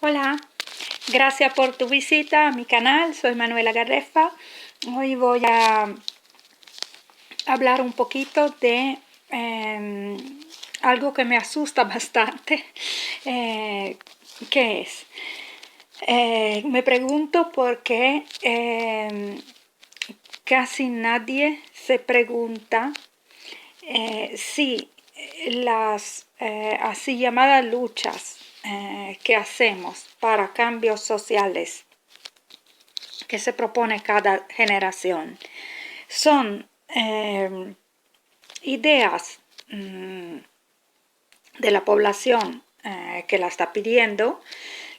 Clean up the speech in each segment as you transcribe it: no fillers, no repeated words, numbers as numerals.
Hola, gracias por tu visita a mi canal. Soy Manuela Garrefa. Hoy voy a hablar un poquito de algo que me asusta bastante. ¿Qué es? Me pregunto por qué casi nadie se pregunta si las así llamadas luchas que hacemos para cambios sociales que se propone cada generación son ideas de la población que la está pidiendo,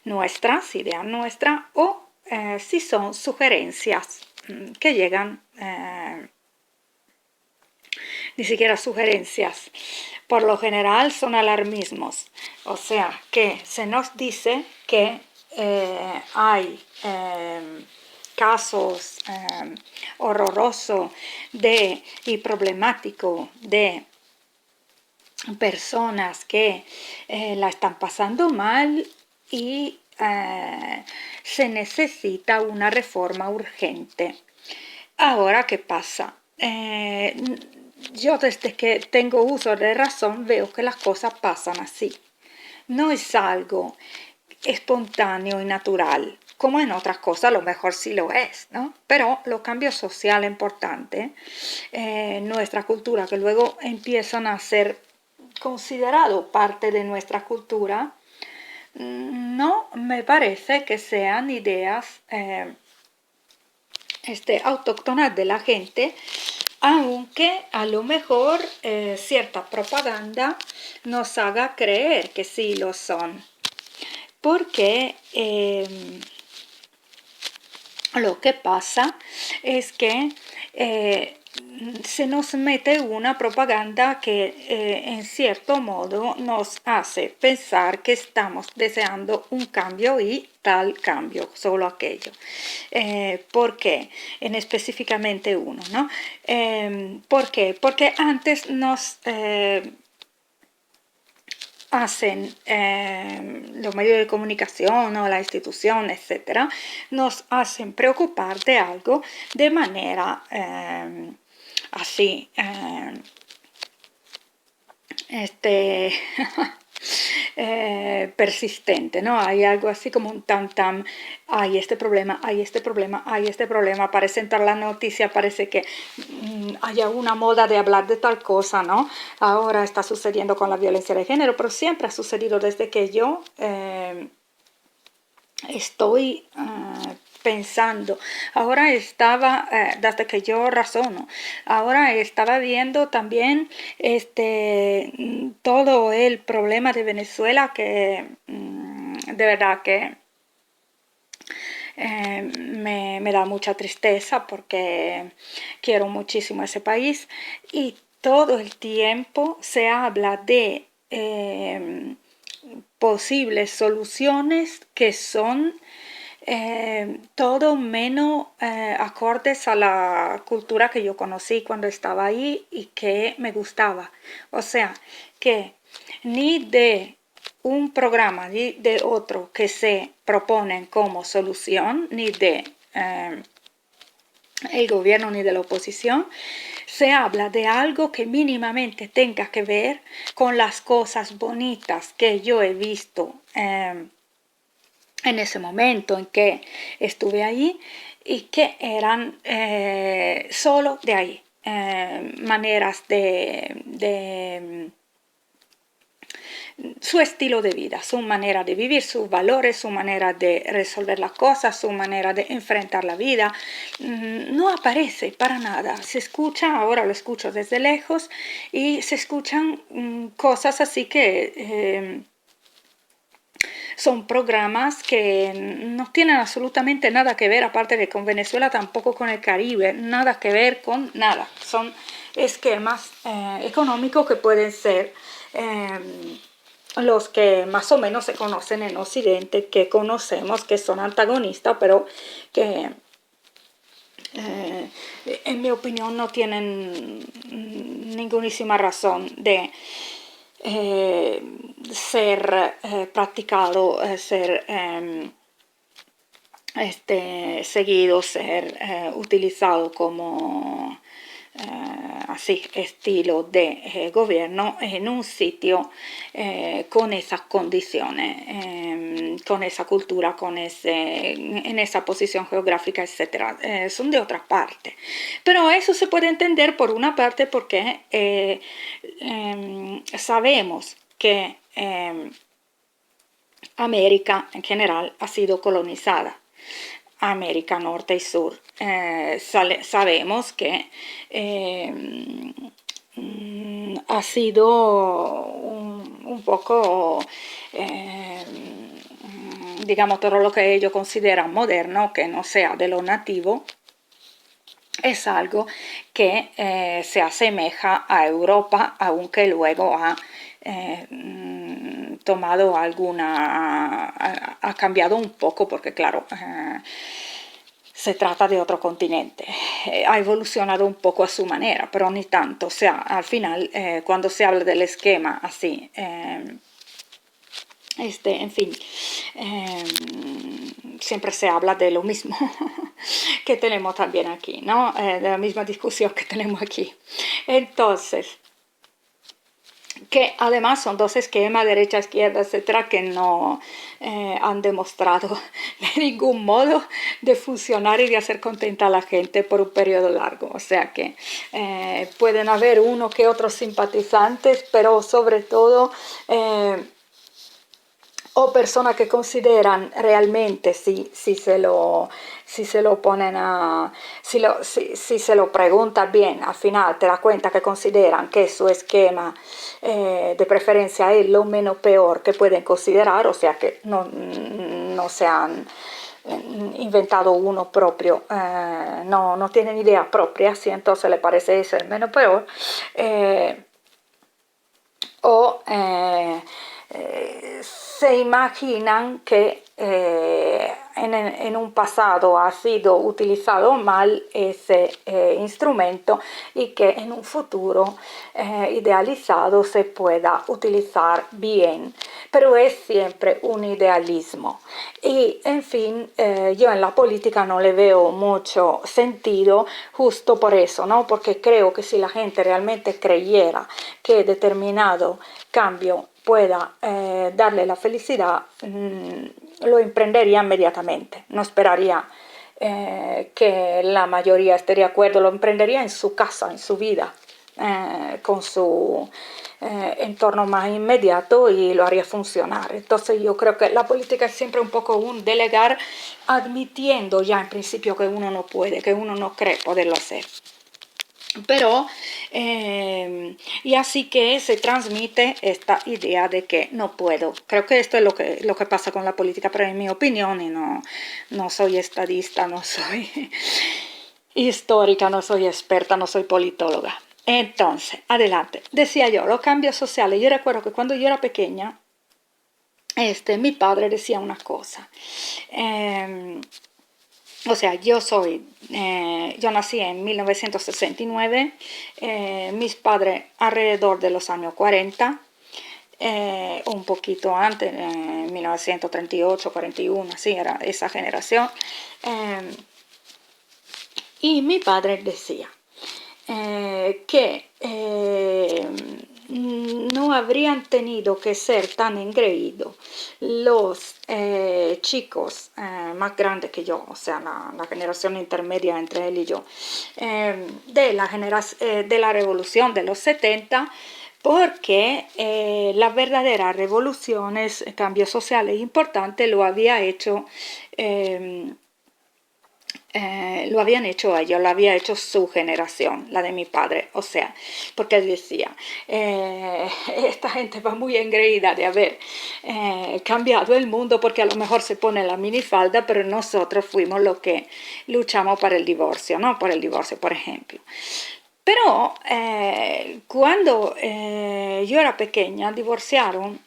nuestras, ideas nuestras, o si son sugerencias que llegan, ni siquiera sugerencias, por lo general son alarmismos, o sea que se nos dice que hay casos horrorosos y problemáticos de personas que la están pasando mal y se necesita una reforma urgente. Ahora, ¿qué pasa? Yo desde que tengo uso de razón veo que las cosas pasan así. No es algo espontáneo y natural, como en otras cosas a lo mejor sí lo es, ¿no? Pero los cambios sociales importantes en nuestra cultura, que luego empiezan a ser considerados parte de nuestra cultura, no me parece que sean ideas autóctonas de la gente, aunque a lo mejor cierta propaganda nos haga creer que sí lo son. Porque lo que pasa es que se nos mete una propaganda que en cierto modo nos hace pensar que estamos deseando un cambio y tal cambio, solo aquello. ¿Por qué? Específicamente uno, ¿no? ¿Por qué? Porque antes nos hacen los medios de comunicación o la institución, etcétera, nos hacen preocupar de algo de manera así persistente, ¿no? Hay algo así como un tam-tam, hay este problema, hay este problema, hay este problema, parece entrar la noticia, parece que haya una moda de hablar de tal cosa, ¿no? Ahora está sucediendo con la violencia de género, pero siempre ha sucedido desde que yo estoy pensando. Ahora estaba, desde que yo razono, ahora estaba viendo también todo el problema de Venezuela que de verdad que me da mucha tristeza porque quiero muchísimo ese país y todo el tiempo se habla de posibles soluciones que son todo menos acordes a la cultura que yo conocí cuando estaba ahí y que me gustaba. O sea, que ni de un programa ni de otro que se proponen como solución, ni de el gobierno ni de la oposición, se habla de algo que mínimamente tenga que ver con las cosas bonitas que yo he visto en ese momento en que estuve allí y que eran solo de ahí, maneras de su estilo de vida, su manera de vivir, sus valores, su manera de resolver las cosas, su manera de enfrentar la vida, no aparece para nada. Se escucha, ahora lo escucho desde lejos, y se escuchan cosas así que son programas que no tienen absolutamente nada que ver, aparte de con Venezuela, tampoco con el Caribe, nada que ver con nada. Son esquemas económicos que pueden ser los que más o menos se conocen en Occidente, que conocemos que son antagonistas, pero que en mi opinión no tienen ningunísima razón de eh, ser practicado, ser seguido, ser utilizado como así estilo de gobierno en un sitio con esas condiciones, con esa cultura, en esa posición geográfica, etcétera. Son de otra parte. Pero eso se puede entender por una parte porque sabemos que América en general ha sido colonizada. América Norte y Sur. Sabemos que ha sido un poco, digamos, todo lo que ellos consideran moderno, que no sea de lo nativo, es algo que se asemeja a Europa, aunque luego ha tomado ha cambiado un poco, porque claro, se trata de otro continente, ha evolucionado un poco a su manera, pero ni tanto. O sea, al final, cuando se habla del esquema así, en fin, siempre se habla de lo mismo que tenemos también aquí, ¿no? De la misma discusión que tenemos aquí. Entonces, que además son dos esquemas, derecha, izquierda, etcétera, que no han demostrado de ningún modo de funcionar y de hacer contenta a la gente por un periodo largo. O sea que pueden haber uno que otros simpatizantes, pero sobre todo o personas que consideran realmente, si se lo ponen si se lo preguntan bien, al final te das cuenta que consideran que su esquema de preferencia es lo menos peor que pueden considerar, o sea que no se han inventado uno propio, no tienen idea propia, si entonces le parece ese el menos peor, o se imaginan que en un pasado ha sido utilizado mal ese instrumento y que en un futuro idealizado se pueda utilizar bien, pero es siempre un idealismo. Y en fin, yo en la política no le veo mucho sentido justo por eso, ¿no? Porque creo que si la gente realmente creyera que determinado cambio pueda darle la felicidad, lo emprendería inmediatamente, no esperaría que la mayoría esté de acuerdo, lo emprendería en su casa, en su vida, con su entorno más inmediato y lo haría funcionar. Entonces yo creo que la política es siempre un poco un delegar, admitiendo ya en principio que uno no puede, que uno no cree poderlo hacer. Pero, y así que se transmite esta idea de que no puedo. Creo que esto es lo que pasa con la política, pero en mi opinión, y no soy estadista, no soy histórica, no soy experta, no soy politóloga. Entonces, adelante. Decía yo, los cambios sociales. Yo recuerdo que cuando yo era pequeña, mi padre decía una cosa. O sea, yo nací en 1969, mis padres alrededor de los años 40, un poquito antes, 1938, 41, así era esa generación. Y mi padre decía que no habrían tenido que ser tan engreídos los chicos más grandes que yo, o sea, la generación intermedia entre él y yo, de la revolución de los 70, porque las verdaderas revoluciones, cambios sociales importantes, lo habían hecho ellos, lo había hecho su generación, la de mi padre, o sea, porque él decía, esta gente va muy engreída de haber cambiado el mundo porque a lo mejor se pone la minifalda, pero nosotros fuimos los que luchamos para el divorcio, ¿no? Por el divorcio, por ejemplo. Pero cuando yo era pequeña, divorciaron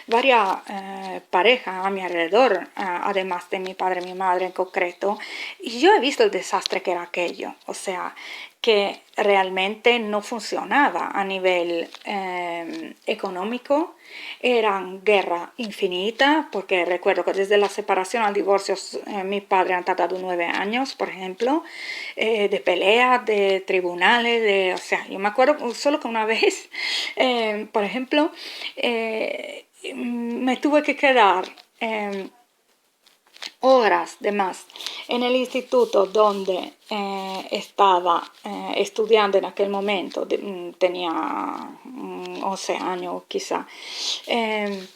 varias parejas a mi alrededor, además de mi padre y mi madre en concreto, y yo he visto el desastre que era aquello, o sea, que realmente no funcionaba a nivel económico. Eran guerra infinita, porque recuerdo que desde la separación al divorcio mis padres han tardado 9 años, por ejemplo, de peleas, de tribunales, o sea, yo me acuerdo solo que una vez, por ejemplo, me tuve que quedar horas de más en el instituto donde estaba estudiando en aquel momento, tenía 11 años quizá, que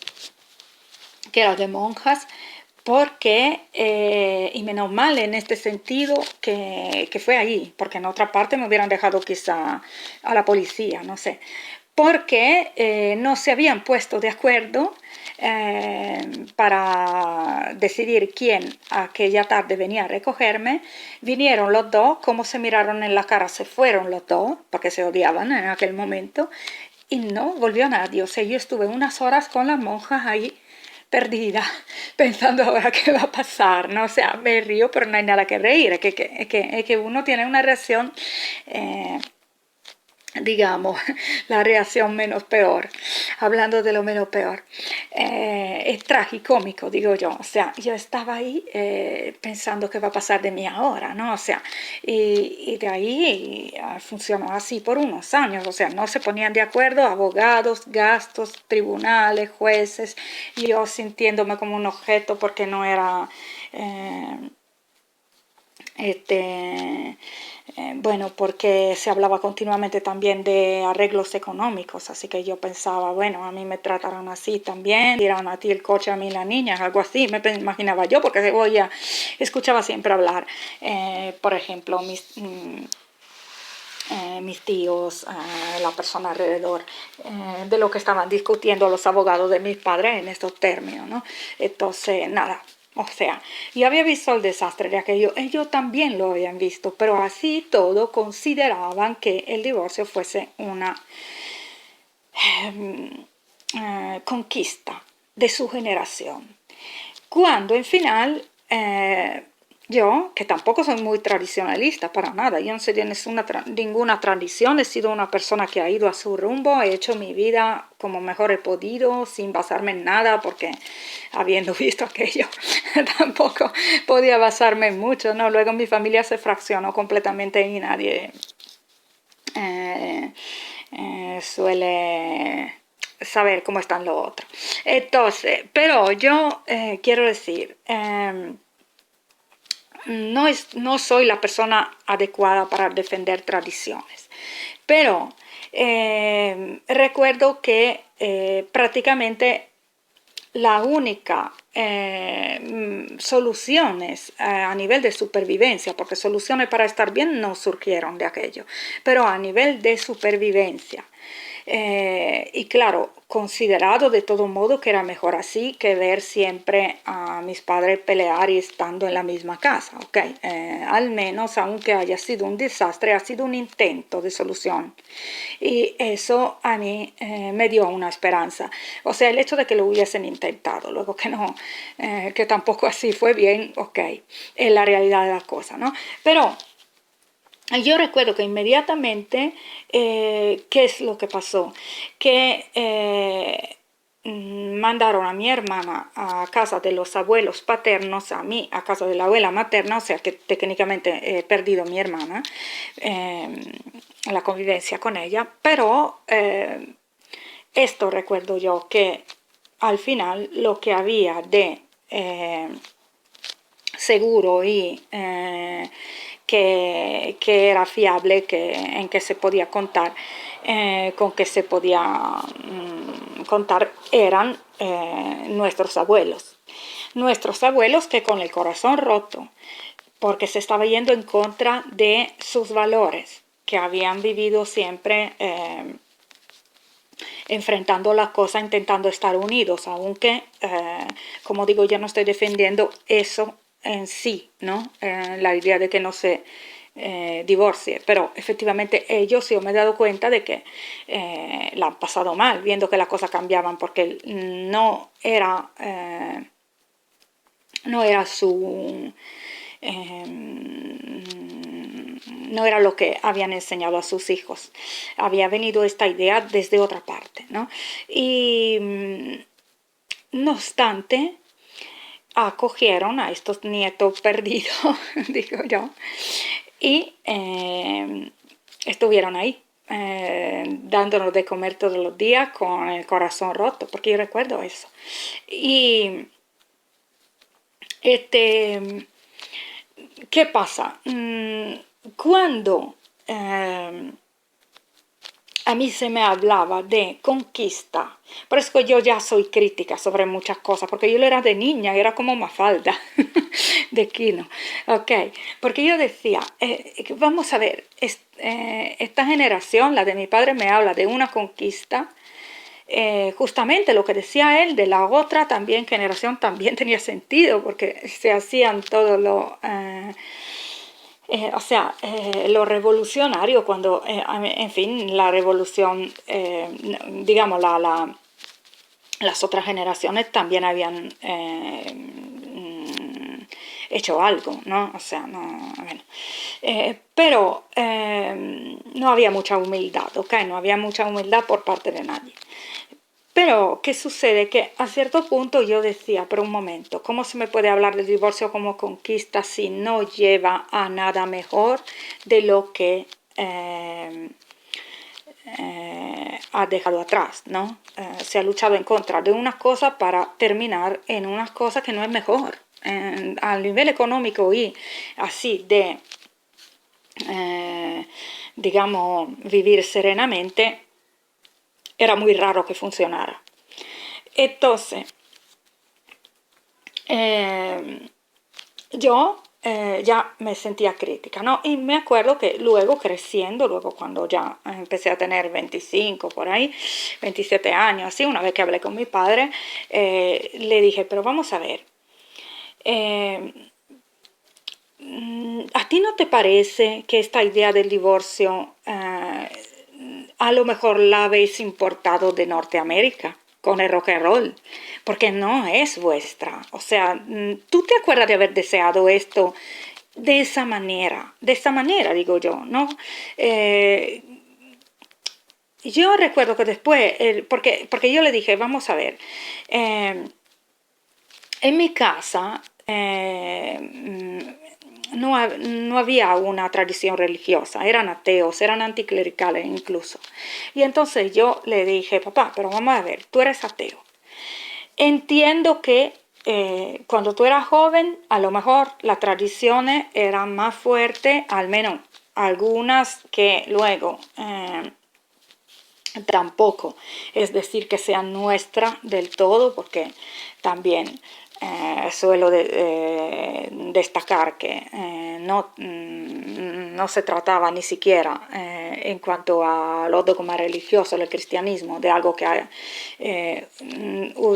era de monjas, porque, y menos mal en este sentido que fue ahí, porque en otra parte me hubieran dejado quizá a la policía, no sé, porque no se habían puesto de acuerdo para decidir quién aquella tarde venía a recogerme. Vinieron los dos, como se miraron en la cara, se fueron los dos, porque se odiaban en aquel momento, y no volvió nadie. O sea, yo estuve unas horas con las monjas ahí perdida, pensando ahora qué va a pasar, ¿no? O sea, me río, pero no hay nada que reír, es que uno tiene una reacción, digamos, la reacción menos peor, hablando de lo menos peor, es tragicómico, digo yo. O sea, yo estaba ahí pensando qué va a pasar de mí ahora, ¿no? O sea, y de ahí funcionó así por unos años. O sea, no se ponían de acuerdo abogados, gastos, tribunales, jueces, yo sintiéndome como un objeto porque no era bueno, porque se hablaba continuamente también de arreglos económicos, así que yo pensaba, bueno, a mí me trataron así también, tiraron a ti el coche, a mí la niña, algo así, me imaginaba yo, porque escuchaba siempre hablar, por ejemplo, mis tíos, la persona alrededor, de lo que estaban discutiendo los abogados de mis padres en estos términos, ¿no? Entonces, nada. O sea, yo había visto el desastre de aquello, ellos también lo habían visto, pero así todo consideraban que el divorcio fuese una conquista de su generación. Cuando en final yo, que tampoco soy muy tradicionalista para nada, yo no soy de ninguna tradición, he sido una persona que ha ido a su rumbo, he hecho mi vida como mejor he podido, sin basarme en nada, porque habiendo visto aquello, tampoco podía basarme en mucho, ¿no? Luego mi familia se fraccionó completamente y nadie suele saber cómo están los otros. Entonces, pero yo quiero decir, no soy la persona adecuada para defender tradiciones, pero recuerdo que prácticamente la única soluciones a nivel de supervivencia, porque soluciones para estar bien no surgieron de aquello, pero a nivel de supervivencia, y claro, considerado de todo modo que era mejor así que ver siempre a mis padres pelear y estando en la misma casa, ¿ok? Al menos, aunque haya sido un desastre, ha sido un intento de solución. Y eso a mí me dio una esperanza. O sea, el hecho de que lo hubiesen intentado, luego que no, que tampoco así fue bien, ok, es la realidad de las cosas, ¿no? Pero yo recuerdo que inmediatamente, ¿qué es lo que pasó? Que mandaron a mi hermana a casa de los abuelos paternos, a mí a casa de la abuela materna, o sea que técnicamente he perdido a mi hermana, la convivencia con ella, pero esto recuerdo yo que al final lo que había de seguro y que era fiable, en que se podía contar, con que se podía contar, eran nuestros abuelos. Nuestros abuelos que con el corazón roto, porque se estaba yendo en contra de sus valores, que habían vivido siempre enfrentando las cosas, intentando estar unidos, aunque, como digo, yo no estoy defendiendo eso en sí, ¿no? La idea de que no se divorcie, pero efectivamente ellos, yo me he dado cuenta de que la han pasado mal, viendo que las cosas cambiaban, porque no era su no era lo que habían enseñado a sus hijos. Había venido esta idea desde otra parte, ¿no? Y no obstante, acogieron a estos nietos perdidos, digo yo, y estuvieron ahí, dándonos de comer todos los días con el corazón roto, porque yo recuerdo eso. Y ¿qué pasa? Cuando a mí se me hablaba de conquista, por eso yo ya soy crítica sobre muchas cosas, porque yo era de niña, era como Mafalda de Kino, ok, porque yo decía, vamos a ver, esta generación, la de mi padre, me habla de una conquista, justamente lo que decía él de la otra también generación también tenía sentido, porque se hacían todo lo... lo revolucionario cuando, en fin, la revolución, digamos, las otras generaciones también habían hecho algo, ¿no? O sea, no, bueno. Pero no había mucha humildad, ¿ok? No había mucha humildad por parte de nadie. Pero, ¿qué sucede? Que a cierto punto yo decía, pero un momento, ¿cómo se me puede hablar del divorcio como conquista si no lleva a nada mejor de lo que ha dejado atrás, ¿no? Se ha luchado en contra de una cosa para terminar en una cosa que no es mejor. A nivel económico y así de, digamos, vivir serenamente, era muy raro que funcionara. Entonces, yo ya me sentía crítica, ¿no? Y me acuerdo que luego creciendo, luego cuando ya empecé a tener 25 por ahí, 27 años, así, una vez que hablé con mi padre, le dije, pero vamos a ver, ¿a ti no te parece que esta idea del divorcio a lo mejor la habéis importado de Norteamérica con el rock and roll? Porque no es vuestra. O sea, ¿tú te acuerdas de haber deseado esto de esa manera, digo yo, ¿no? Yo recuerdo que después, porque yo le dije, vamos a ver, en mi casa no había una tradición religiosa, eran ateos, eran anticlericales incluso. Y entonces yo le dije, papá, pero vamos a ver, tú eres ateo. Entiendo que cuando tú eras joven, a lo mejor las tradiciones eran más fuertes, al menos algunas que luego tampoco es decir que sean nuestras del todo, porque también suelo destacar que no se trataba ni siquiera en cuanto a los dogmas religiosos del cristianismo de algo que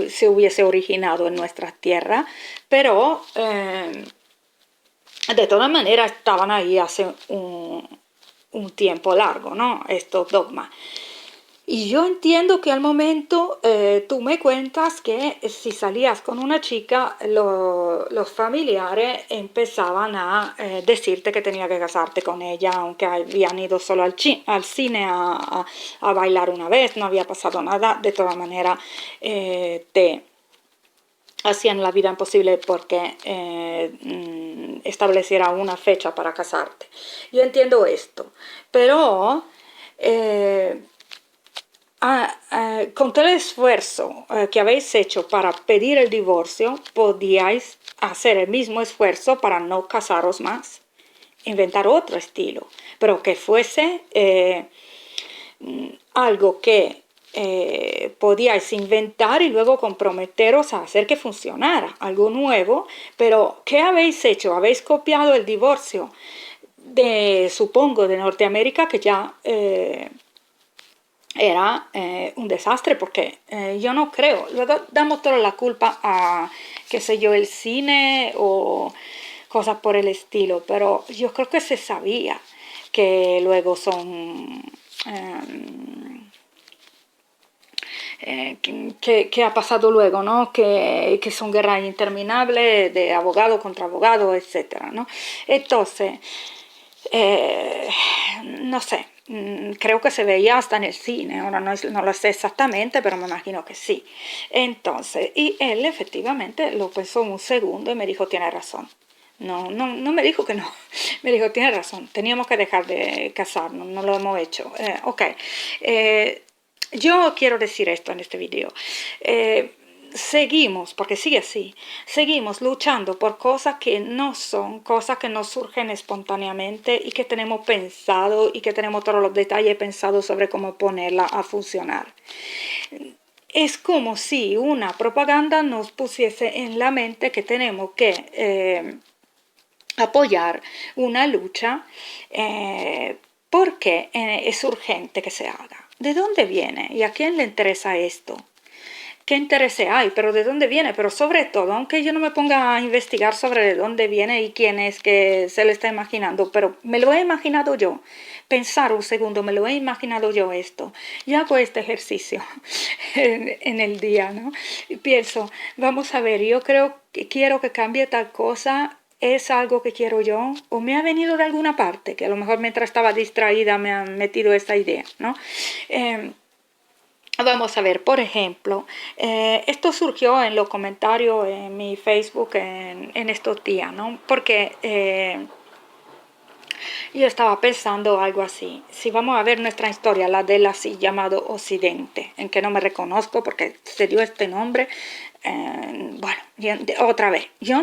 se hubiese originado en nuestra tierra, pero de todas maneras estaban ahí hace un tiempo largo, ¿no? Estos dogmas. Y yo entiendo que al momento tú me cuentas que si salías con una chica, los familiares empezaban a decirte que tenía que casarte con ella, aunque habían ido solo al cine a bailar una vez, no había pasado nada, de todas maneras te hacían la vida imposible porque estableciera una fecha para casarte. Yo entiendo esto, pero... con todo el esfuerzo que habéis hecho para pedir el divorcio, podíais hacer el mismo esfuerzo para no casaros más, inventar otro estilo, pero que fuese algo que podíais inventar y luego comprometeros a hacer que funcionara, algo nuevo. Pero ¿qué habéis hecho? Habéis copiado el divorcio supongo, de Norteamérica, que ya... era un desastre, porque yo no creo, luego damos toda la culpa a, qué sé yo, el cine o cosas por el estilo, pero yo creo que se sabía que luego son... que ha pasado luego, ¿no? Que son guerras interminables de abogado contra abogado, etcétera, ¿no? Entonces... no sé, creo que se veía hasta en el cine, ahora no lo sé exactamente, pero me imagino que sí. Entonces, y él efectivamente lo pensó un segundo y me dijo, tiene razón. No me dijo que no, me dijo, tiene razón, teníamos que dejar de casarnos, no lo hemos hecho. Ok, eh, yo quiero decir esto en este video. Seguimos, porque sigue así, seguimos luchando por cosas que no son, cosas que nos surgen espontáneamente y que tenemos pensado y que tenemos todos los detalles pensados sobre cómo ponerla a funcionar. Es como si una propaganda nos pusiese en la mente que tenemos que apoyar una lucha porque es urgente que se haga. ¿De dónde viene? ¿Y a quién le interesa esto? ¿Qué interés hay? ¿Pero de dónde viene? Pero sobre todo, aunque yo no me ponga a investigar sobre de dónde viene y quién es que se lo está imaginando, pero me lo he imaginado yo. Pensar un segundo, me lo he imaginado yo esto. Y hago este ejercicio en el día, ¿no? Y pienso, vamos a ver, yo creo que quiero que cambie tal cosa. ¿Es algo que quiero yo? ¿O me ha venido de alguna parte? Que a lo mejor mientras estaba distraída me ha metido esta idea, ¿no? Vamos a ver, por ejemplo, esto surgió en los comentarios en mi Facebook en estos días, ¿no? Porque yo estaba pensando algo así. Si vamos a ver nuestra historia, la del así llamado Occidente, en que no me reconozco porque se dio este nombre, bueno, otra vez, yo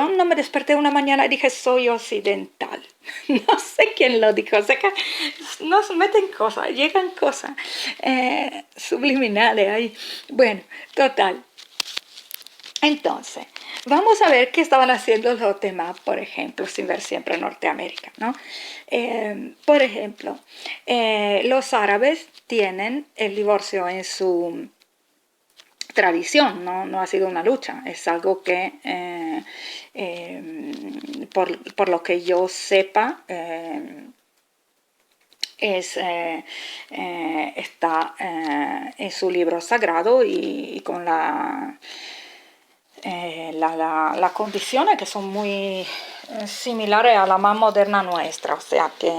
no me desperté una mañana y dije soy occidental. No sé quién lo dijo. O sea que nos meten cosas, llegan cosas subliminales ahí. Bueno, total. Entonces, vamos a ver qué estaban haciendo los demás, por ejemplo, sin ver siempre Norteamérica, ¿no? Por ejemplo, los árabes tienen el divorcio en su tradición, no ha sido una lucha, es algo que, por lo que yo sepa, está en su libro sagrado y con las condiciones que son muy similares a la más moderna nuestra, o sea que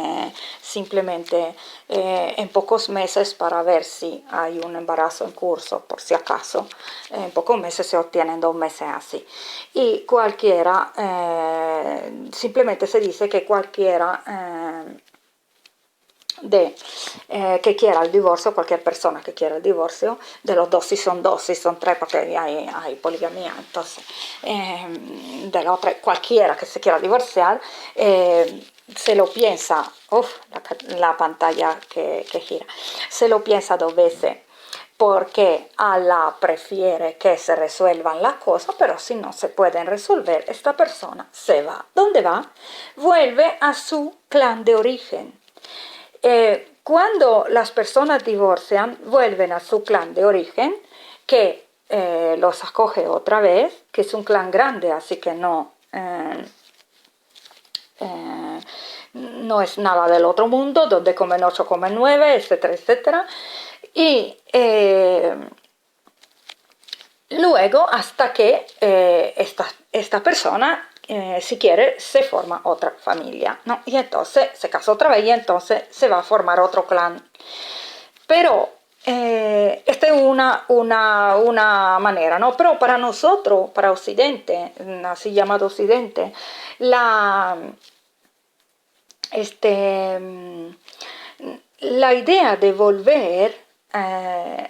simplemente en pocos meses para ver si hay un embarazo en curso, por si acaso, en pocos meses se obtienen 2 meses así. Y cualquiera, simplemente se dice que cualquiera que quiera el divorcio, cualquier persona que quiera el divorcio, de los dos si son tres, porque hay poligamia, entonces, de la otra, cualquiera que se quiera divorciar, se lo piensa, la pantalla que gira, se lo piensa 2 veces, porque Allah prefiere que se resuelvan las cosas, pero si no se pueden resolver, esta persona se va. ¿Dónde va? Vuelve a su clan de origen. Cuando las personas divorcian, vuelven a su clan de origen, que los acoge otra vez, que es un clan grande, así que no es nada del otro mundo, donde comen 8, comen 9, etcétera, etcétera. Y luego, hasta que esta persona, si quiere, se forma otra familia, ¿no? Y entonces se casa otra vez y entonces se va a formar otro clan. Pero esta es una manera, ¿no? Pero para nosotros, para Occidente, así llamado Occidente, la idea de volver a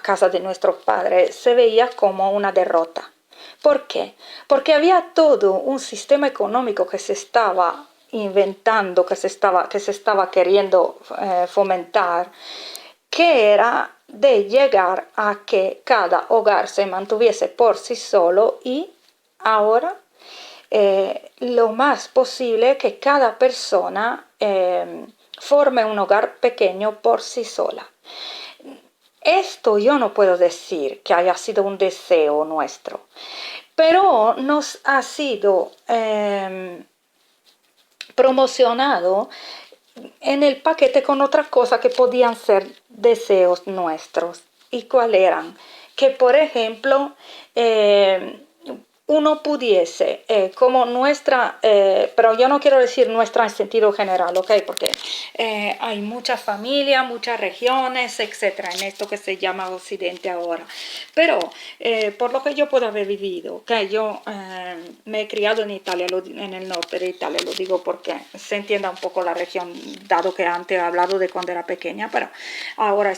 casa de nuestros padres se veía como una derrota. ¿Por qué? Porque había todo un sistema económico que se estaba inventando, que se estaba queriendo fomentar, que era de llegar a que cada hogar se mantuviese por sí solo y ahora lo más posible que cada persona forme un hogar pequeño por sí sola. Esto yo no puedo decir que haya sido un deseo nuestro, pero nos ha sido promocionado en el paquete con otras cosas que podían ser deseos nuestros. ¿Y cuáles eran? Que por ejemplo uno pudiese, como nuestra, pero yo no quiero decir nuestra en sentido general, ¿ok? Porque hay muchas familias, muchas regiones, etcétera, en esto que se llama Occidente ahora. Pero por lo que yo puedo haber vivido, ¿ok? Yo me he criado en Italia, en el norte de Italia, lo digo porque se entienda un poco la región, dado que antes he hablado de cuando era pequeña, pero ahora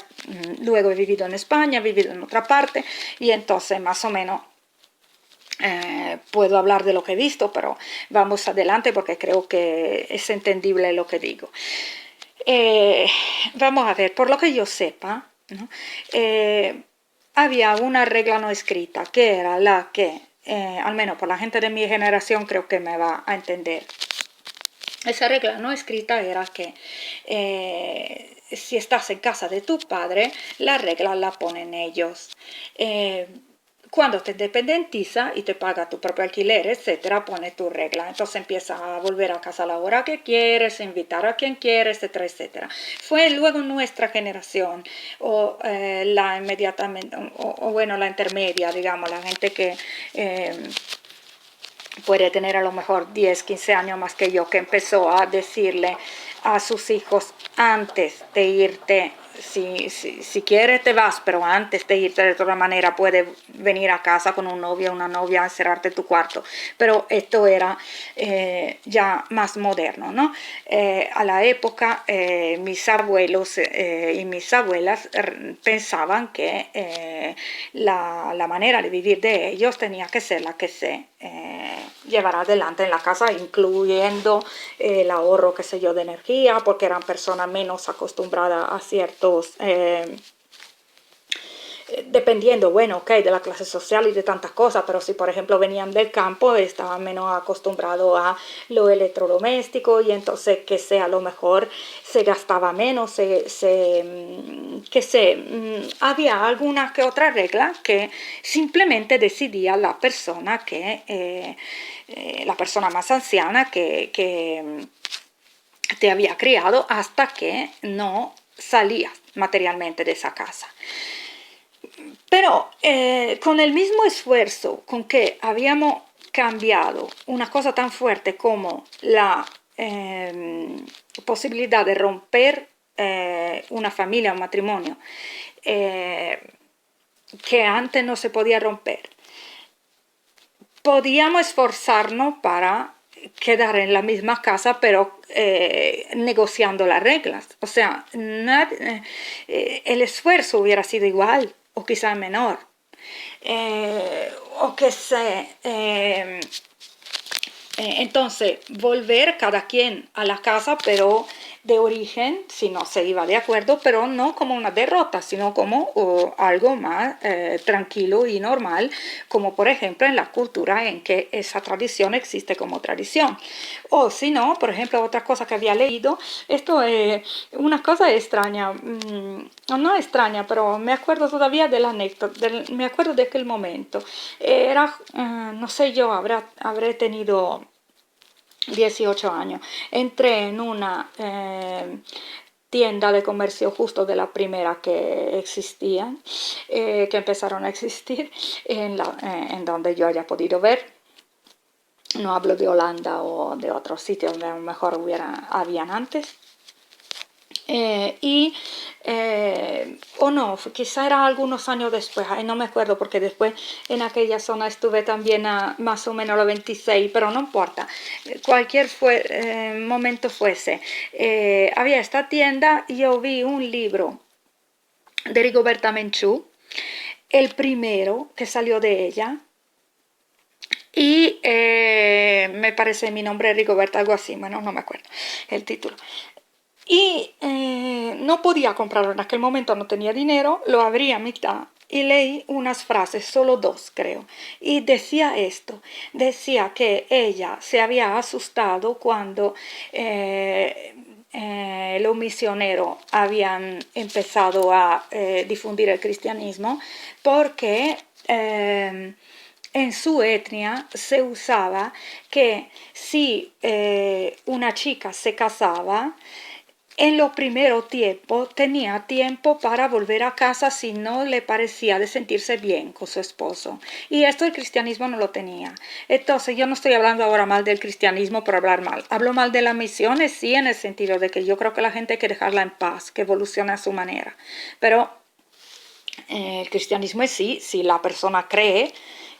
luego he vivido en España, he vivido en otra parte, y entonces más o menos puedo hablar de lo que he visto, pero vamos adelante porque creo que es entendible lo que digo. Vamos a ver, por lo que yo sepa, ¿no? Había una regla no escrita que era la que, al menos por la gente de mi generación, creo que me va a entender. Esa regla no escrita era que si estás en casa de tu padre, la regla la ponen ellos. Cuando te independiza y te paga tu propio alquiler, etcétera, pone tu regla. Entonces empiezas a volver a casa a la hora que quieres, invitar a quien quieres, etcétera, etcétera. Fue luego nuestra generación, o la inmediatamente, o bueno, la intermedia, digamos, la gente que puede tener a lo mejor 10, 15 años más que yo, que empezó a decirle a sus hijos antes de irte, si quieres te vas, pero antes de irte de todas maneras puedes venir a casa con un novio o una novia, encerrarte en tu cuarto. Pero esto era ya más moderno, ¿no? A la época mis abuelos y mis abuelas pensaban que la manera de vivir de ellos tenía que ser la que se llevar adelante en la casa, incluyendo el ahorro, qué sé yo, de energía, porque eran personas menos acostumbradas a ciertos dependiendo, bueno, ok, de la clase social y de tantas cosas, pero si por ejemplo venían del campo, estaban menos acostumbrados a lo electrodoméstico y entonces que sea a lo mejor se gastaba menos, había alguna que otra regla que simplemente decidía la persona la persona más anciana que te había criado hasta que no salías materialmente de esa casa. Pero con el mismo esfuerzo con que habíamos cambiado una cosa tan fuerte como la posibilidad de romper una familia, un matrimonio, que antes no se podía romper, podíamos esforzarnos para quedar en la misma casa, pero negociando las reglas. O sea, el esfuerzo hubiera sido igual o quizá menor. O que entonces volver cada quien a la casa, pero de origen, si no se iba de acuerdo, pero no como una derrota, sino como algo más tranquilo y normal, como por ejemplo en la cultura en que esa tradición existe como tradición. O si no, por ejemplo, otra cosa que había leído, esto es una cosa extraña, no extraña, pero me acuerdo todavía de la anécdota, me acuerdo de aquel momento. Era, no sé, yo habré tenido 18 años. Entré en una tienda de comercio justo de la primera que existían, que empezaron a existir, en donde yo haya podido ver. No hablo de Holanda o de otros sitios donde a lo mejor habían antes. O no, quizá era algunos años después, no me acuerdo porque después en aquella zona estuve también a más o menos a los 26, pero no importa, cualquier momento fuese, había esta tienda y yo vi un libro de Rigoberta Menchú, el primero que salió de ella, y me parece mi nombre Rigoberta, algo así, bueno, no me acuerdo el título. Y no podía comprarlo en aquel momento, no tenía dinero, lo abrí a mitad y leí unas frases, solo dos creo, y decía esto, decía que ella se había asustado cuando los misioneros habían empezado a difundir el cristianismo, porque en su etnia se usaba que si una chica se casaba, en los primeros tiempos tenía tiempo para volver a casa si no le parecía de sentirse bien con su esposo. Y esto el cristianismo no lo tenía. Entonces yo no estoy hablando ahora mal del cristianismo por hablar mal. Hablo mal de las misiones, sí, en el sentido de que yo creo que la gente hay que dejarla en paz, que evolucione a su manera. Pero el cristianismo es sí, si la persona cree,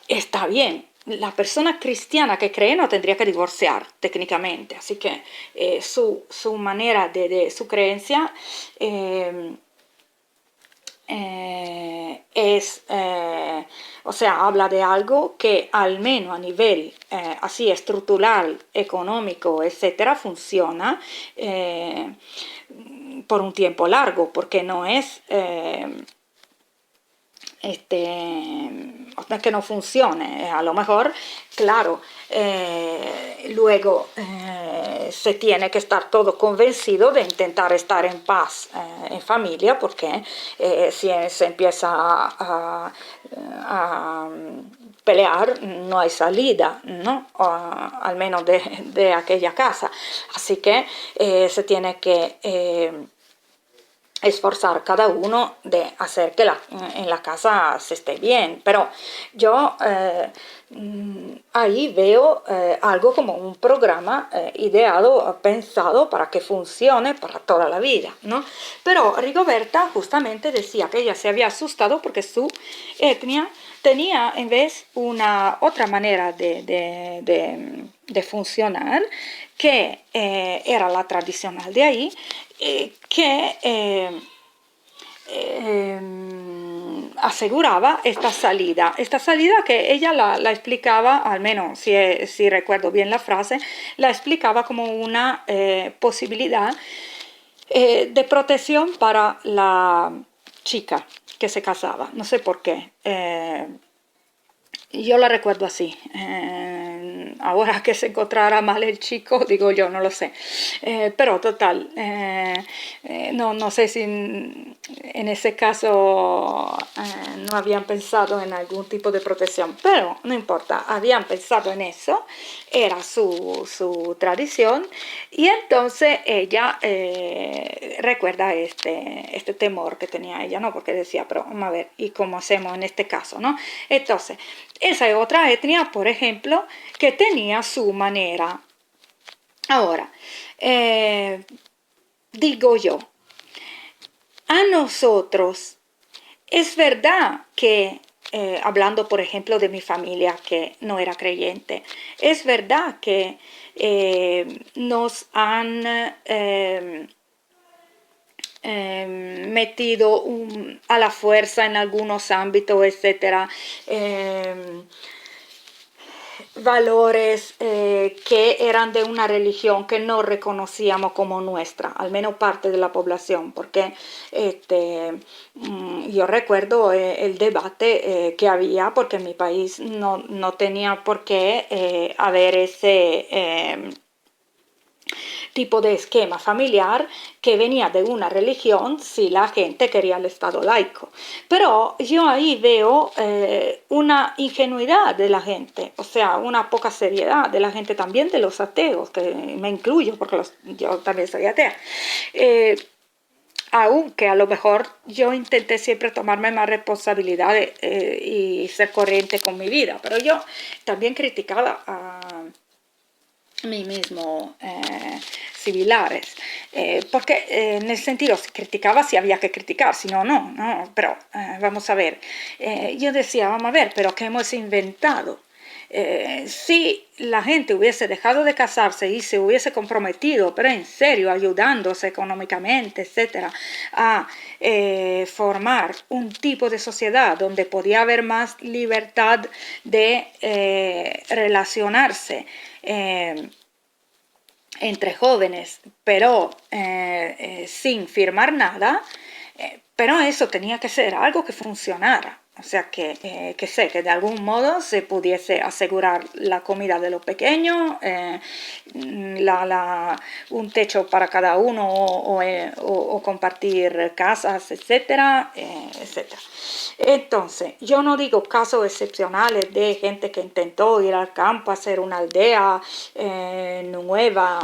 está bien. La persona cristiana que cree no tendría que divorciar técnicamente, así que su manera su creencia o sea, habla de algo que al menos a nivel así estructural, económico, etcétera, funciona por un tiempo largo, porque no es que no funcione, a lo mejor, claro, luego se tiene que estar todo convencido de intentar estar en paz en familia, porque si se empieza a pelear no hay salida, ¿no? Al menos de aquella casa, así que se tiene que esforzar cada uno de hacer que en la casa se esté bien, pero yo ahí veo algo como un programa ideado, pensado para que funcione para toda la vida, ¿no? Pero Rigoberta justamente decía que ella se había asustado porque su etnia tenía en vez una otra manera de funcionar, que era la tradicional de ahí, que aseguraba esta salida que ella la explicaba, al menos si recuerdo bien la frase, la explicaba como una posibilidad de protección para la chica que se casaba, no sé por qué. Yo la recuerdo así. Ahora que se encontrará mal el chico, digo yo, no lo sé. Pero total, no sé si en ese caso no habían pensado en algún tipo de protección, pero no importa, habían pensado en eso, era su tradición, y entonces ella recuerda este temor que tenía ella, ¿no? Porque decía, pero vamos a ver, ¿y cómo hacemos en este caso, no? Entonces, esa es otra etnia, por ejemplo, que tenía su manera. Ahora, digo yo, a nosotros, es verdad que, hablando por ejemplo de mi familia que no era creyente, es verdad que nos han metido a la fuerza en algunos ámbitos, etcétera, valores que eran de una religión que no reconocíamos como nuestra, al menos parte de la población, porque yo recuerdo el debate que había, porque en mi país no tenía por qué haber ese tipo de esquema familiar que venía de una religión si la gente quería el Estado laico. Pero yo ahí veo una ingenuidad de la gente, o sea, una poca seriedad de la gente, también de los ateos, que me incluyo porque yo también soy atea. Aunque a lo mejor yo intenté siempre tomarme más responsabilidad y ser corriente con mi vida, pero yo también criticaba a mí mismo similares, porque en el sentido, si criticaba, si había que criticar, si no, no, pero vamos a ver, yo decía, vamos a ver, pero ¿qué hemos inventado? Si la gente hubiese dejado de casarse y se hubiese comprometido, pero en serio, ayudándose económicamente, etcétera, a formar un tipo de sociedad donde podía haber más libertad de relacionarse entre jóvenes, pero sin firmar nada, pero eso tenía que ser algo que funcionara. O sea, que de algún modo se pudiese asegurar la comida de los pequeños, un techo para cada uno o compartir casas, etcétera, etcétera. Entonces, yo no digo casos excepcionales de gente que intentó ir al campo, hacer una aldea nueva,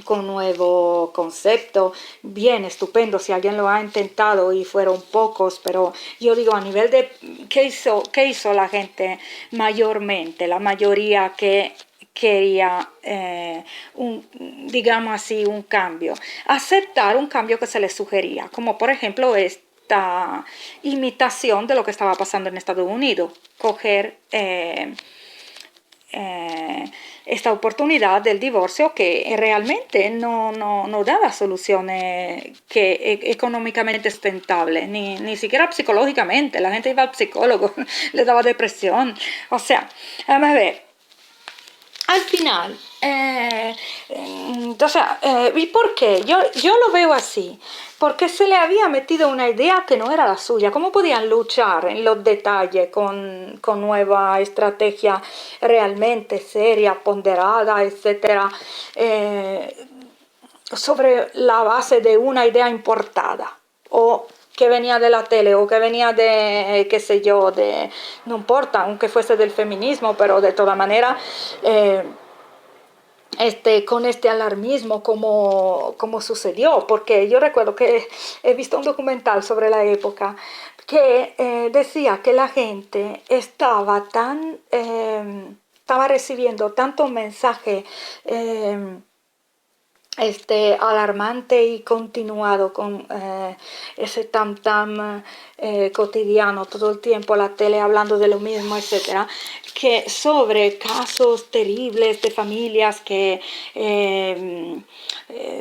con nuevo concepto, bien estupendo si alguien lo ha intentado y fueron pocos, pero yo digo a nivel de qué hizo la gente mayormente, la mayoría que quería digamos así, un cambio, aceptar un cambio que se les sugería, como por ejemplo esta imitación de lo que estaba pasando en Estados Unidos, coger esta oportunidad del divorcio que realmente no daba soluciones económicamente sustentables, ni siquiera psicológicamente. La gente iba al psicólogo, le daba depresión. O sea, vamos a ver, al final, ¿y por qué? Yo lo veo así, porque se le había metido una idea que no era la suya. ¿Cómo podían luchar en los detalles con nueva estrategia realmente seria, ponderada, etcétera, sobre la base de una idea importada? O que venía de la tele o que venía de, qué sé yo, de, no importa, aunque fuese del feminismo, pero de toda manera, con este alarmismo como sucedió, porque yo recuerdo que he visto un documental sobre la época que decía que la gente estaba recibiendo tanto mensaje alarmante y continuado con ese tam cotidiano todo el tiempo, la tele hablando de lo mismo, etcétera, que sobre casos terribles de familias que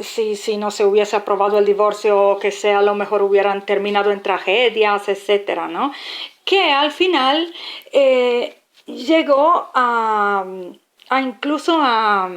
si no se hubiese aprobado el divorcio, que sea, a lo mejor hubieran terminado en tragedias, etcétera, ¿no? Que al final llegó a incluso a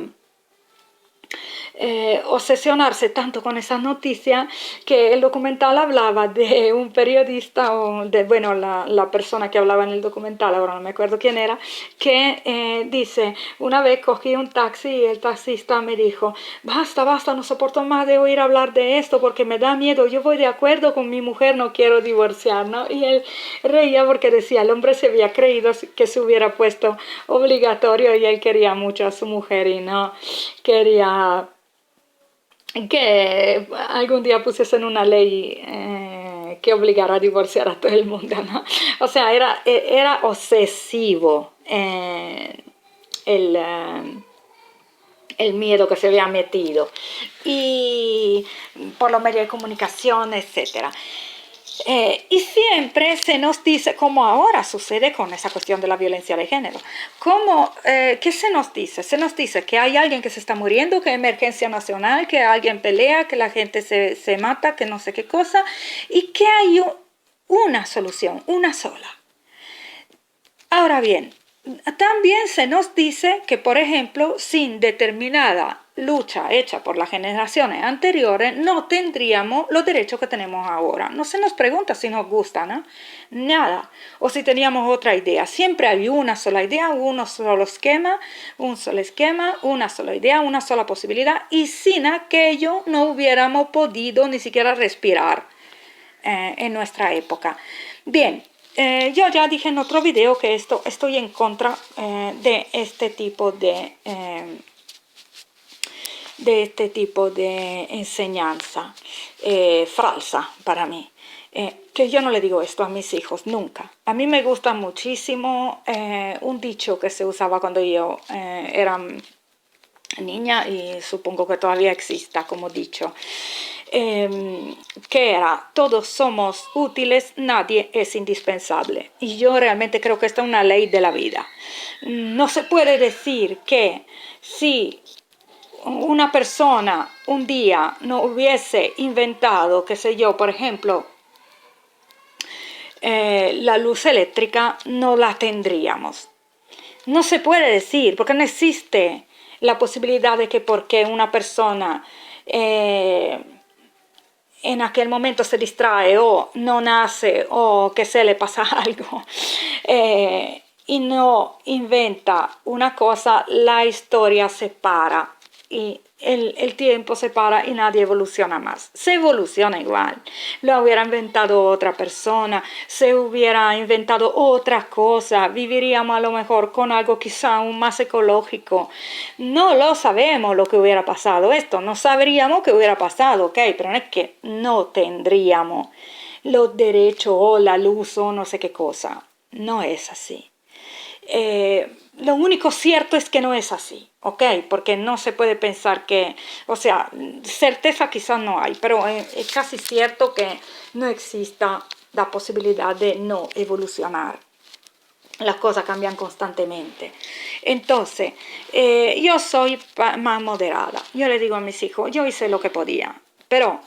obsesionarse tanto con esas noticias que el documental hablaba de un periodista o de, bueno, la persona que hablaba en el documental, ahora no me acuerdo quién era, que dice, una vez cogí un taxi y el taxista me dijo, basta, no soporto más de oír hablar de esto porque me da miedo, yo voy de acuerdo con mi mujer, no quiero divorciar, ¿no? Y él reía porque decía, el hombre se había creído que se hubiera puesto obligatorio y él quería mucho a su mujer y no quería que algún día pusiesen una ley que obligara a divorciar a todo el mundo, ¿no? O sea, era obsesivo el miedo que se había metido y por los medios de comunicación, etcétera. Y siempre se nos dice, como ahora sucede con esa cuestión de la violencia de género, ¿qué se nos dice? Se nos dice que hay alguien que se está muriendo, que hay emergencia nacional, que alguien pelea, que la gente se mata, que no sé qué cosa, y que hay una solución, una sola. Ahora bien, también se nos dice que, por ejemplo, sin determinada lucha hecha por las generaciones anteriores, no tendríamos los derechos que tenemos ahora. No se nos pregunta si nos gusta, ¿no? Nada. O si teníamos otra idea. Siempre hay una sola idea, un solo esquema, una sola idea, una sola posibilidad. Y sin aquello no hubiéramos podido ni siquiera respirar en nuestra época. Bien. Yo ya dije en otro video que estoy en contra de este tipo de enseñanza falsa para mí. Que yo no le digo esto a mis hijos, nunca. A mí me gusta muchísimo un dicho que se usaba cuando yo era niña y supongo que todavía exista como dicho. Que era, todos somos útiles, nadie es indispensable. Y yo realmente creo que esta es una ley de la vida. No se puede decir que si una persona un día no hubiese inventado, qué sé yo, por ejemplo, la luz eléctrica, no la tendríamos. No se puede decir, porque no existe la posibilidad de que porque una persona en aquel momento se distrae o no nace o que se le pasa algo y no inventa una cosa, la historia se para y el tiempo se para y nadie evoluciona más. Se evoluciona igual. Lo hubiera inventado otra persona, se hubiera inventado otra cosa, viviríamos a lo mejor con algo quizá aún más ecológico. No lo sabemos lo que hubiera pasado. Esto no sabríamos que hubiera pasado, ¿ok? Pero no es que no tendríamos los derechos o la luz o no sé qué cosa. No es así. Lo único cierto es que no es así, ¿ok? Porque no se puede pensar que, o sea, certeza quizás no hay, pero es casi cierto que no exista la posibilidad de no evolucionar. Las cosas cambian constantemente. Entonces, yo soy más moderada. Yo le digo a mis hijos, yo hice lo que podía, pero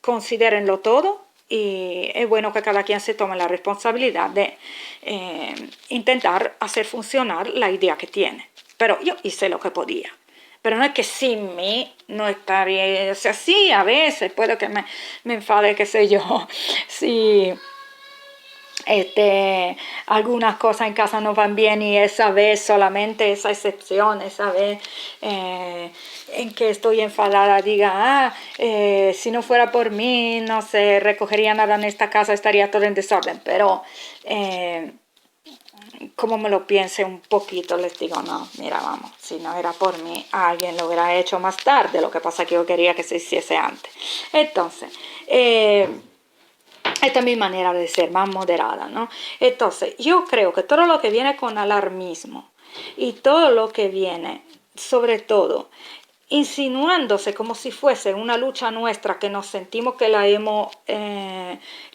considérenlo todo y es bueno que cada quien se tome la responsabilidad de intentar hacer funcionar la idea que tiene. Pero yo hice lo que podía. Pero no es que sin mí no estaría, o sea, sí, a veces puedo que me enfade, qué sé yo, si algunas cosas en casa no van bien y esa vez solamente esa excepción, esa vez en que estoy enfadada diga, si no fuera por mí no se recogería nada en esta casa, estaría todo en desorden, pero como me lo piense un poquito les digo, no, mira, vamos, si no era por mí alguien lo hubiera hecho más tarde, lo que pasa es que yo quería que se hiciese antes. Entonces esta es mi manera de ser, más moderada, ¿no? Entonces, yo creo que todo lo que viene con alarmismo y todo lo que viene, sobre todo, insinuándose como si fuese una lucha nuestra que nos sentimos que la hemos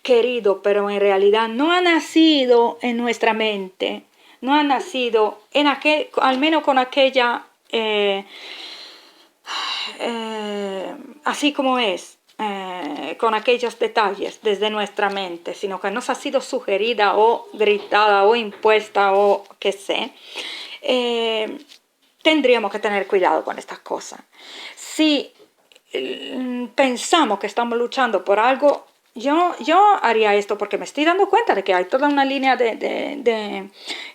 querido, pero en realidad no ha nacido en nuestra mente, no ha nacido en al menos con aquella, así como es, con aquellos detalles desde nuestra mente, sino que nos ha sido sugerida o gritada o impuesta o qué sé, tendríamos que tener cuidado con estas cosas. Si pensamos que estamos luchando por algo, yo haría esto porque me estoy dando cuenta de que hay toda una línea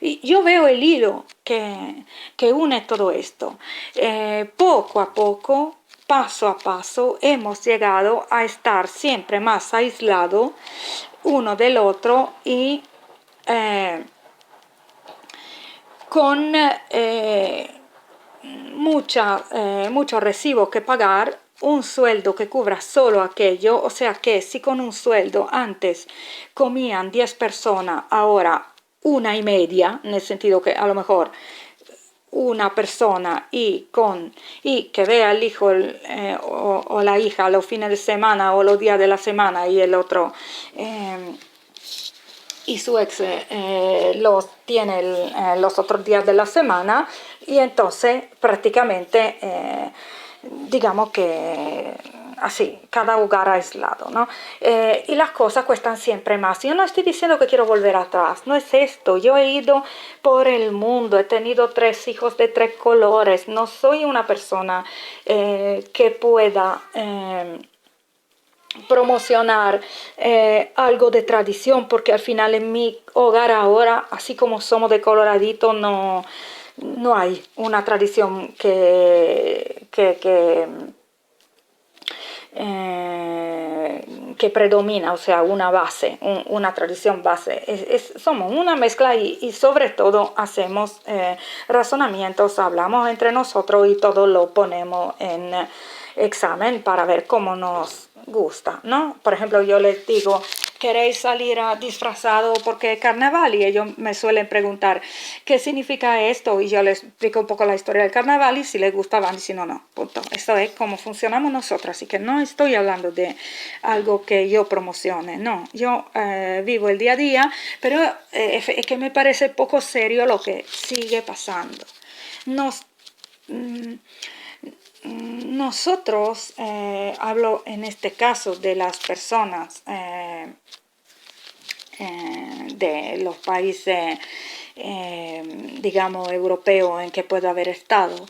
y yo veo el hilo que une todo esto. Poco a poco, paso a paso, hemos llegado a estar siempre más aislados uno del otro y con mucho recibo que pagar, un sueldo que cubra solo aquello, o sea que si con un sueldo antes comían 10 personas, ahora una y media, en el sentido que a lo mejor una persona y que vea al hijo o la hija los fines de semana o los días de la semana y el otro y su ex los tiene los otros días de la semana y entonces prácticamente digamos que así, cada hogar aislado, ¿no? Y las cosas cuestan siempre más. Yo no estoy diciendo que quiero volver atrás, no es esto. Yo he ido por el mundo, he tenido 3 hijos de 3 colores, no soy una persona que pueda promocionar algo de tradición, porque al final en mi hogar ahora, así como somos de coloradito, no hay una tradición que predomina, o sea, una base, una tradición base. Somos una mezcla y sobre todo hacemos razonamientos, hablamos entre nosotros y todo lo ponemos en examen para ver cómo nos gusta, ¿no? Por ejemplo, yo les digo, ¿queréis salir disfrazado porque es carnaval? Y ellos me suelen preguntar, ¿qué significa esto? Y yo les explico un poco la historia del carnaval y si les gusta van y si no, no. Punto. Esto es como funcionamos nosotros, así que no estoy hablando de algo que yo promocione, no. Yo vivo el día a día, pero es que me parece poco serio lo que sigue pasando. Nosotros, hablo en este caso de las personas de los países, digamos, europeos en que puedo haber estado,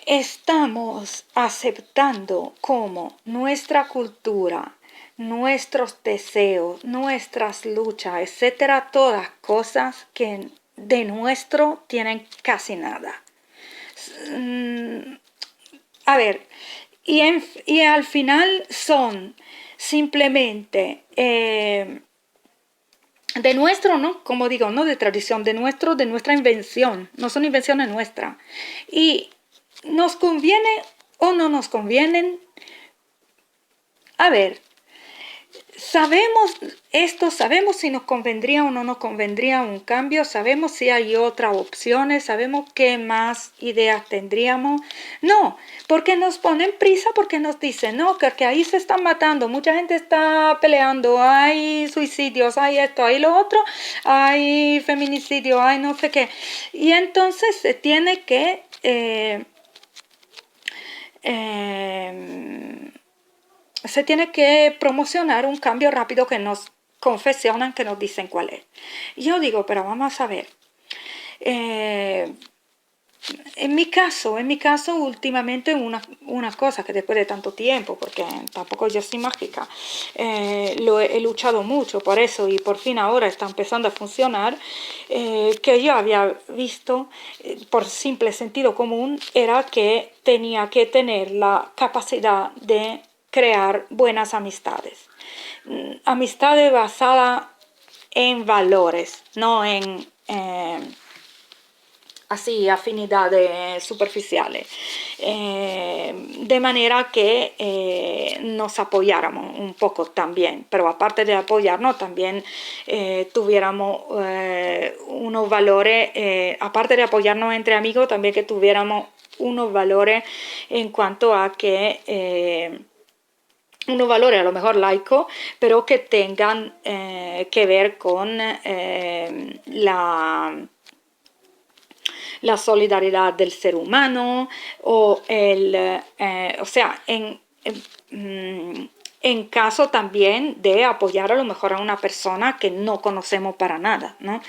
estamos aceptando como nuestra cultura, nuestros deseos, nuestras luchas, etcétera, todas cosas que de nuestro tienen casi nada. a ver, y al final son simplemente de nuestro, ¿no? Como digo, no de tradición, de nuestra invención, no son invenciones nuestras. Y nos conviene o no nos convienen. A ver, sabemos esto, sabemos si nos convendría o no nos convendría un cambio, sabemos si hay otras opciones, sabemos qué más ideas tendríamos. No, porque nos ponen prisa, porque nos dicen, no, que ahí se están matando, mucha gente está peleando, hay suicidios, hay esto, hay lo otro, hay feminicidio, hay no sé qué. Y entonces se tiene que... se tiene que promocionar un cambio rápido que nos confesionan, que nos dicen cuál es. Yo digo, pero vamos a ver. En mi caso, últimamente una cosa que después de tanto tiempo, porque tampoco yo soy mágica, he luchado mucho por eso y por fin ahora está empezando a funcionar, que yo había visto por simple sentido común, era que tenía que tener la capacidad de crear buenas amistades. Amistades basadas en valores, no en... así afinidades superficiales, de manera que nos apoyáramos un poco también, pero aparte de apoyarnos también tuviéramos unos valores, aparte de apoyarnos entre amigos, también que tuviéramos unos valores en cuanto a que unos valores a lo mejor laicos, pero que tengan que ver con la solidaridad del ser humano o o sea, en caso también de apoyar a lo mejor a una persona que no conocemos para nada, ¿no?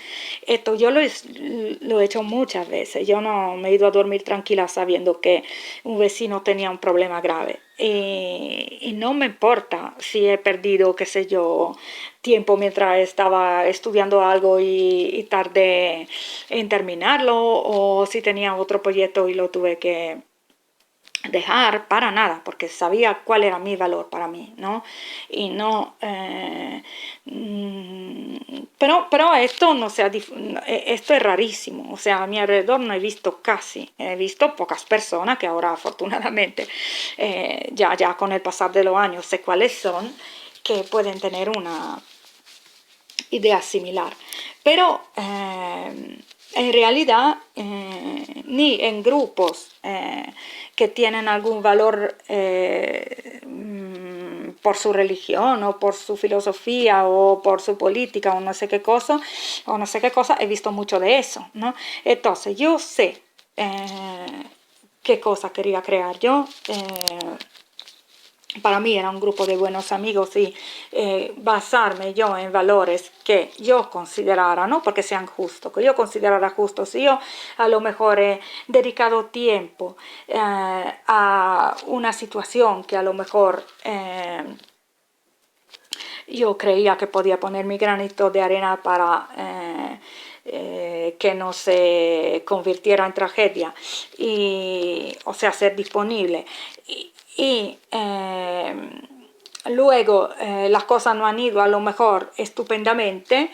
Esto yo lo he hecho muchas veces. Yo no me he ido a dormir tranquila sabiendo que un vecino tenía un problema grave. Y no me importa si he perdido, qué sé yo, tiempo mientras estaba estudiando algo y tardé en terminarlo, o si tenía otro proyecto y lo tuve que dejar, para nada, porque sabía cuál era mi valor para mí, ¿no? Y no... pero esto no sea, esto es rarísimo, o sea, a mi alrededor no he visto casi, he visto pocas personas que ahora afortunadamente ya con el pasar de los años sé cuáles son, que pueden tener una idea similar, pero en realidad ni en grupos que tienen algún valor por su religión o por su filosofía o por su política o no sé qué cosa, he visto mucho de eso, ¿no? Entonces yo sé qué cosa quería crear yo. Para mí era un grupo de buenos amigos y basarme yo en valores que yo considerara, no porque sean justos, que yo considerara justos. Si yo a lo mejor he dedicado tiempo a una situación que a lo mejor yo creía que podía poner mi granito de arena para que no se convirtiera en tragedia, o sea, ser disponible. Y luego las cosas no han ido a lo mejor estupendamente,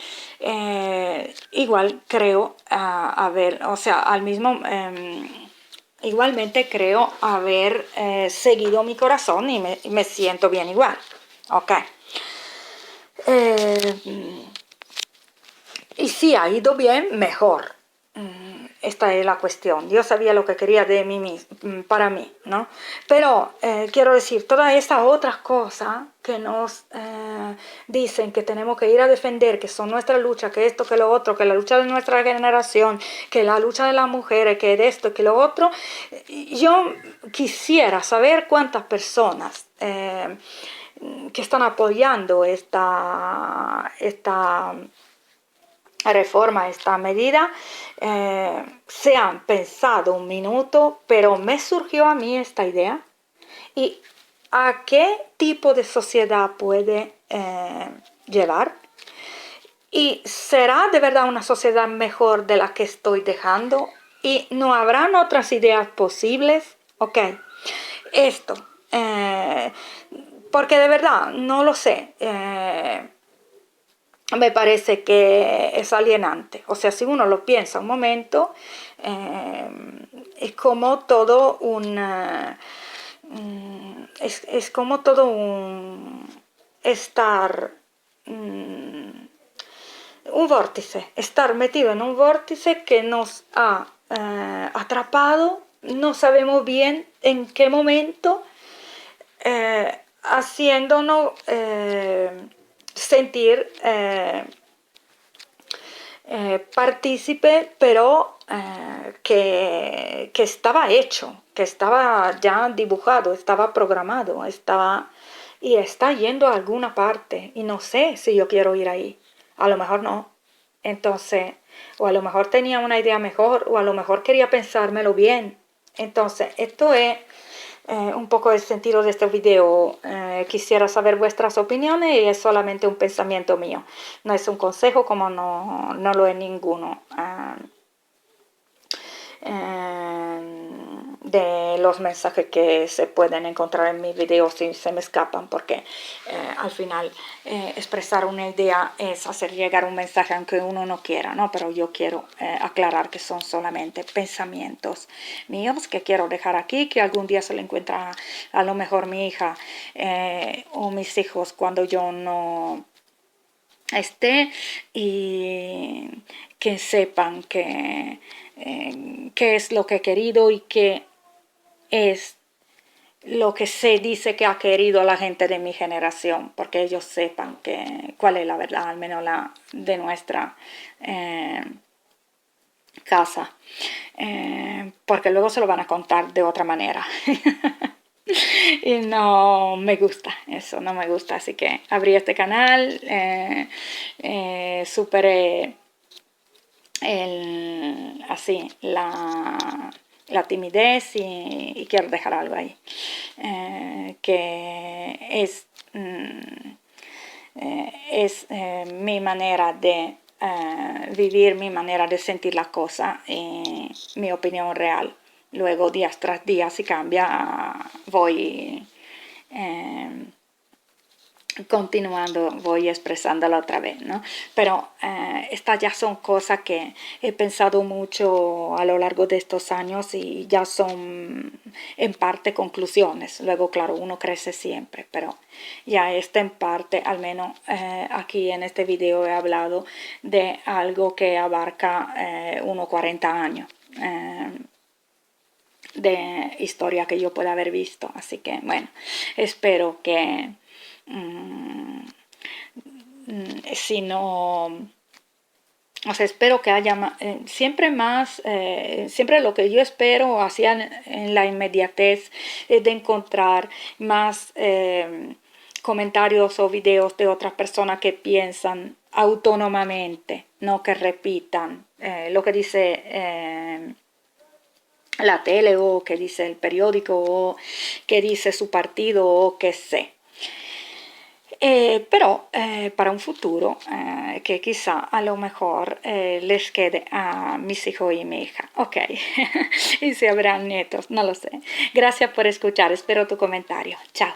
igual creo o sea, igualmente creo haber seguido mi corazón y me siento bien igual, ok. Y si ha ido bien, mejor. Esta es la cuestión. Yo sabía lo que quería de mí para mí, ¿no? Pero quiero decir, todas estas otras cosas que nos dicen que tenemos que ir a defender, que son nuestra lucha, que esto, que lo otro, que la lucha de nuestra generación, que la lucha de las mujeres, que de esto, que lo otro, yo quisiera saber cuántas personas que están apoyando esta reforma, esta medida, se han pensado un minuto, pero me surgió a mí esta idea. ¿Y a qué tipo de sociedad puede llevar? ¿Y será de verdad una sociedad mejor de la que estoy dejando? ¿Y no habrán otras ideas posibles? Ok. esto, porque de verdad no lo sé. Me parece que es alienante. O sea, si uno lo piensa un momento, es como todo es como todo un estar, un vórtice, estar metido en un vórtice que nos ha atrapado, no sabemos bien en qué momento, haciéndonos sentir partícipe, pero que estaba hecho, que estaba ya dibujado, estaba programado, y está yendo a alguna parte y no sé si yo quiero ir ahí, a lo mejor no. Entonces, o a lo mejor tenía una idea mejor, o a lo mejor quería pensármelo bien. Entonces, esto es un poco el sentido de este video. Quisiera saber vuestras opiniones y es solamente un pensamiento mío. No es un consejo como no lo es ninguno de los mensajes que se pueden encontrar en mis videos si se me escapan, porque al final expresar una idea es hacer llegar un mensaje aunque uno no quiera, ¿no? Pero yo quiero aclarar que son solamente pensamientos míos que quiero dejar aquí, que algún día se le encuentra a lo mejor mi hija o mis hijos cuando yo no esté, y que sepan qué es lo que he querido y qué es lo que se dice que ha querido la gente de mi generación, porque ellos sepan cuál es la verdad, al menos la de nuestra casa, porque luego se lo van a contar de otra manera. Y no me gusta, eso no me gusta, así que abrí este canal, superé así la timidez y quiero dejar algo ahí, que es mi manera de vivir, mi manera de sentir las cosas, mi opinión real. Luego, días tras día, si cambia, voy continuando, voy expresándolo otra vez, ¿no? Pero estas ya son cosas que he pensado mucho a lo largo de estos años y ya son en parte conclusiones. Luego, claro, uno crece siempre, pero ya está en parte, al menos aquí en este video he hablado de algo que abarca unos 40 años. De historia que yo pueda haber visto, así que bueno, espero que si no, o sea, espero que haya siempre más, siempre lo que yo espero hacia en la inmediatez es de encontrar más comentarios o videos de otras personas que piensan autónomamente, no que repitan lo que dice la tele o que dice el periódico o que dice su partido o qué sé. Pero para un futuro que quizá a lo mejor les quede a mis hijos y mi hija. Ok, y si habrán nietos, no lo sé. Gracias por escuchar, espero tu comentario. Chao.